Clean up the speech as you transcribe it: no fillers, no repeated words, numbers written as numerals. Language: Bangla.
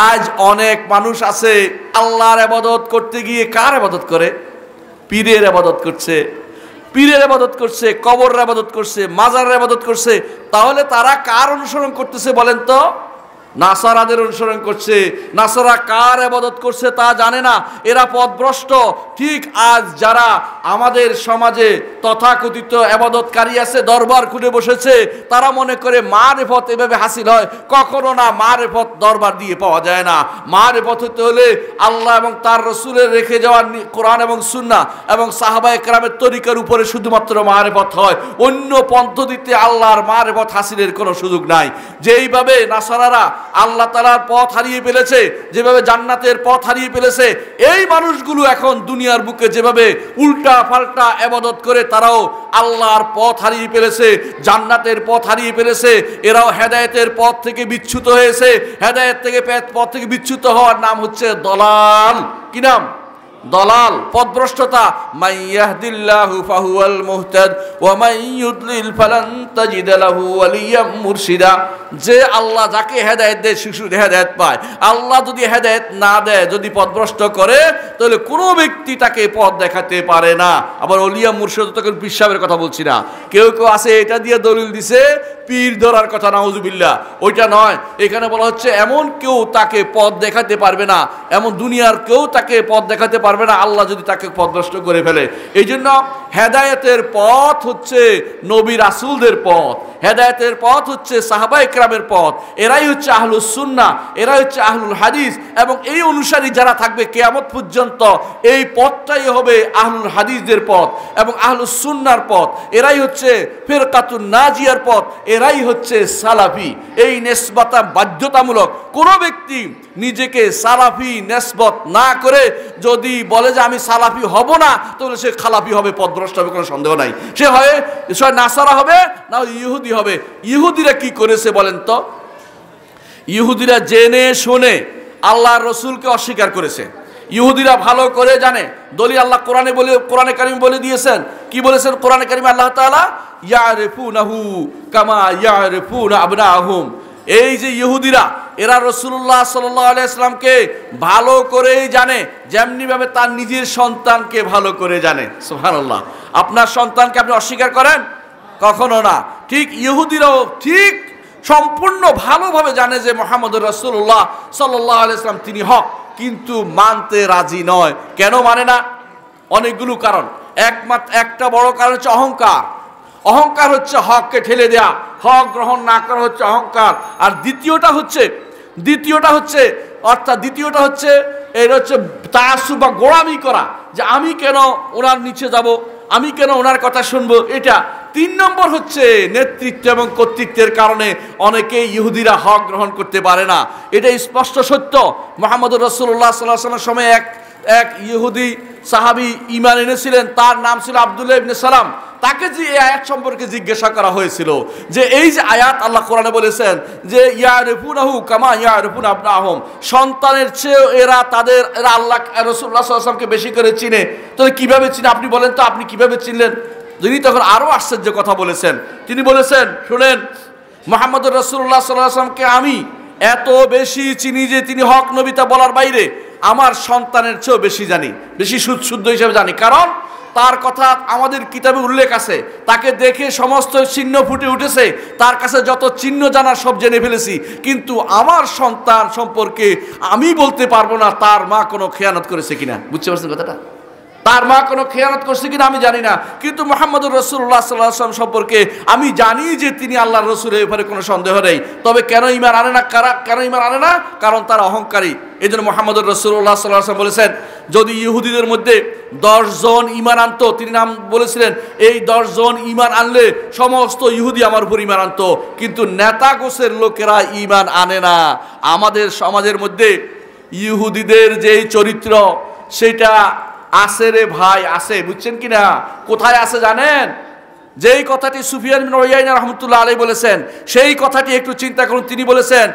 আজ অনেক মানুষ আছে আল্লাহর ইবাদত করতে গিয়ে কার ইবাদত করে? পীরের ইবাদত করছে, পীরের ইবাদত করছে, কবরের ইবাদত করছে, মাজারের ইবাদত করছে। তাহলে তারা কার অনুসরণ করতেছে বলেন তো? নাসারাদের অনুসরণ করছে। নাসারা কার ইবাদত করছে তা জানে না, এরা পথভ্রষ্ট। ঠিক আজ যারা আমাদের সমাজে তথাকথিত ইবাদতকারী আছে, দরবার খুলে বসেছে, তারা মনে করে মারিফত এভাবে হাসিল হয়। কখনো না, মারিফত দরবার দিয়ে পাওয়া যায় না। মারিফত হতে হলে আল্লাহ এবং তার রসুলের রেখে যাওয়া কোরআন এবং সুন্নাহ এবং সাহাবায়ে কেরামের তরিকার উপরে শুধুমাত্র মারিফত হয়। অন্য পদ্ধতিতে আল্লাহর মারিফত হাসিলের কোনো সুযোগ নাই। যেইভাবে নাসারারা আল্লাহ তাআলার পথ হারিয়ে ফেলেছে, যেভাবে জান্নাতের পথ হারিয়ে ফেলেছে, এই মানুষগুলো এখন দুনিয়ার বুকে যেভাবে উল্টা পাল্টা ইবাদত করে তারাও আল্লাহর পথ হারিয়ে ফেলেছে, জান্নাতের পথ হারিয়ে ফেলেছে। এরাও হেদায়েতের পথ থেকে বিচ্যুত হয়েছে। হেদায়েত থেকে পথ থেকে বিচ্যুত হওয়ার নাম হচ্ছে দলাল। কি নাম? দলাল, পথভ্রষ্টতা। মান ইয়াহদিল্লাহু ফাহুয়াল মুহতাদ ওয়া মান ইউদ্লিল ফালান তাজিদ লাহু ওয়ালিয়াম মুরশিদা। যে আল্লাহ যাকে হেদায়েত দেয় সে শুধু হেদায়েত পায়। আল্লাহ যদি হেদায়েত না দেয়, যদি পথভ্রষ্ট করে, তাহলে কোনো ব্যক্তি তাকে পথ দেখাতে পারে না। আবার ওলিয়া মুর্শিদ তখন পীর সাহেবের কথা বলছি না। কেউ কেউ আছে এটা দিয়ে দলিল দিছে পীর ধরার কথা, নাউজুবিল্লাহ। ওইটা নয়, এখানে বলা হচ্ছে এমন কেউ তাকে পথ দেখাতে পারবে না, এমন দুনিয়ার কেউ তাকে পথ দেখাতে পারবে না আল্লাহ যদি তাকে পথভ্রষ্ট করে ফেলে। এই জন্য হেদায়েতের পথ হচ্ছে নবী রাসূলদের পথ, হেদায়েতের পথ হচ্ছে সাহাবায়ে কেরামের পথ। এরাই হচ্ছে আহলুস সুন্নাহ, এরাই হচ্ছে আহলুল হাদিস। এবং এই অনুসারী যারা থাকবে কিয়ামত পর্যন্ত, এই পথটাই হবে আহলুল হাদিসদের পথ এবং আহলুস সুন্নাহর পথ। এরাই হচ্ছে ফিরকাতুন নাজিয়ার পথ, এরাই হচ্ছে সালাফি। এই নিসবতা বাধ্যতামূলক। কোনো ব্যক্তি নিজেকে সালাফি নিসবত না করে যদি বলে যে আমি সালাফি হব না, তাহলে সে খালাফি হবে, পথভ্রষ্ট হবে, কোনো সন্দেহ নাই। সে হয় নাসারা হবে, না ইহুদি হবে। ইহুদিরা কি করেছে বলেন তো? ইহুদিরা জেনে শুনে আল্লাহর রসুলকে অস্বীকার করেছে। ইহুদিরা ভালো করে জানে, দলিল আল্লাহ কোরআনে কারীম বলে দিয়েছেন। কি বলেছেন কোরআনে কারীমে আল্লাহ তাআলা? ইয়ারিফুনাহু কামা ইয়ারিফুনা আবনাহুম। এই যে ইহুদিরা, এরা রাসূলুল্লাহ সাল্লাল্লাহু আলাইহি ওয়াসাল্লামকে ভালো করেই জানে, যেমনি ভাবে তার নিজের সন্তানকে ভালো করে জানে। সুবহানাল্লাহ। আপনার সন্তানকে আপনি অস্বীকার করেন? কখনো না। ঠিক ইহুদিরাও ঠিক সম্পূর্ণ ভালোভাবে জানে যে মুহাম্মদুর রাসূলুল্লাহ সাল্লাল্লাহু আলাইহি ওয়াসাল্লাম তিনি হক, কিন্তু মানতে রাজি নয়। কেন মানে না? অনেকগুলো কারণ। একটা বড় কারণ হচ্ছে অহংকার। অহংকার হচ্ছে হককে ঠেলে দেয়া, হক গ্রহণ না করা হচ্ছে অহংকার। আর দ্বিতীয়টা হচ্ছে এটা হচ্ছে তাআসসুব বা গোলামি করা, যে আমি কেন ওনার নিচে যাব, আমি কেন ওনার কথা শুনবো, এটা। 3 নম্বর হচ্ছে নেতৃত্ব এবং কর্তৃত্বের কারণে অনেকে ইহুদিরা হক গ্রহণ করতে পারে না। এটা স্পষ্ট সত্য। মুহাম্মদুর রাসূলুল্লাহ সাল্লাল্লাহু আলাইহি ওয়াসাল্লামের সময় এক ইহুদি সাহাবী ঈমান এনেছিলেন, তার নাম ছিল আব্দুল্লাহ ইবনে সালাম। তাকে যে এই আয়াত সম্পর্কে জিজ্ঞাসা করা হয়েছিল, যে এই যে আয়াত আল্লাহ কোরআনে বলেছেন যে ইয়ারিফুনাহু কামা ইয়ারিফুনা আবনাহুম, সন্তানের চেয়ে এরা আল্লাহ রাসূলুল্লাহ সাল্লাল্লাহু আলাইহি ওয়াসাল্লামকে বেশি করে চিনে। তাহলে কিভাবে চিনে আপনি বলেন তো? আপনি কিভাবে চিনলেন? তিনি তখন আরো আশ্চর্য কথা বলেছেন। তিনি বলেছেন, শুনেন, মুহাম্মদুর রাসূলুল্লাহ সাল্লাল্লাহু আলাইহি ওয়াসাল্লামকে আমি এত বেশি চিনি যে তিনি হক নবী তা বলার বাইরে আমার সন্তানের চেয়েও বেশি জানি, বেশি শুদ্ধ হিসেবে জানি। কারণ তার কথা আমাদের কিতাবে উল্লেখ আছে, তাকে দেখে সমস্ত চিহ্ন ফুটে উঠেছে, তার কাছে যত চিহ্ন জানার সব জেনে ফেলেছি। কিন্তু আমার সন্তান সম্পর্কে আমি বলতে পারবো না তার মা কোনো খেয়ানত করেছে কিনা। বুঝতে পারছেন কথাটা? তার মা কোনো খেয়ানত করছে কিনা আমি জানি না, কিন্তু মুহাম্মদুর রাসূলুল্লাহ সাল্লাল্লাহু আলাইহি ওয়াসাল্লাম সম্পর্কে আমি জানি যে তিনি আল্লাহর রাসূল, এর ব্যাপারে কোনো সন্দেহ নেই। তবে কেন ঈমান আনে না? কেন ঈমান আনে না? কারণ তারা অহংকারী। এই জন্য মুহাম্মদুর রাসূলুল্লাহ সাল্লাল্লাহু আলাইহি ওয়াসাল্লাম বলেছেন, যদি ইহুদিদের মধ্যে 10 জন ঈমান আনতো, তিনি নাম বলেছিলেন, এই 10 জন ঈমান আনলে সমস্ত ইহুদি আমার উপর ঈমান আনতো, কিন্তু নেতা গোছের লোকেরা ঈমান আনে না। আমাদের সমাজের মধ্যে ইহুদিদের যেই চরিত্র সেটা আছে রে ভাই, আছে। বুঝছেন কিনা? কোথায় আছে জানেন? যেই কথাটি সুফিয়ান বিন উয়াইনা রাহমাতুল্লাহ আলাইহি বলেছেন, সেই কথাটি একটু চিন্তা করুন। তিনি বলেছেন,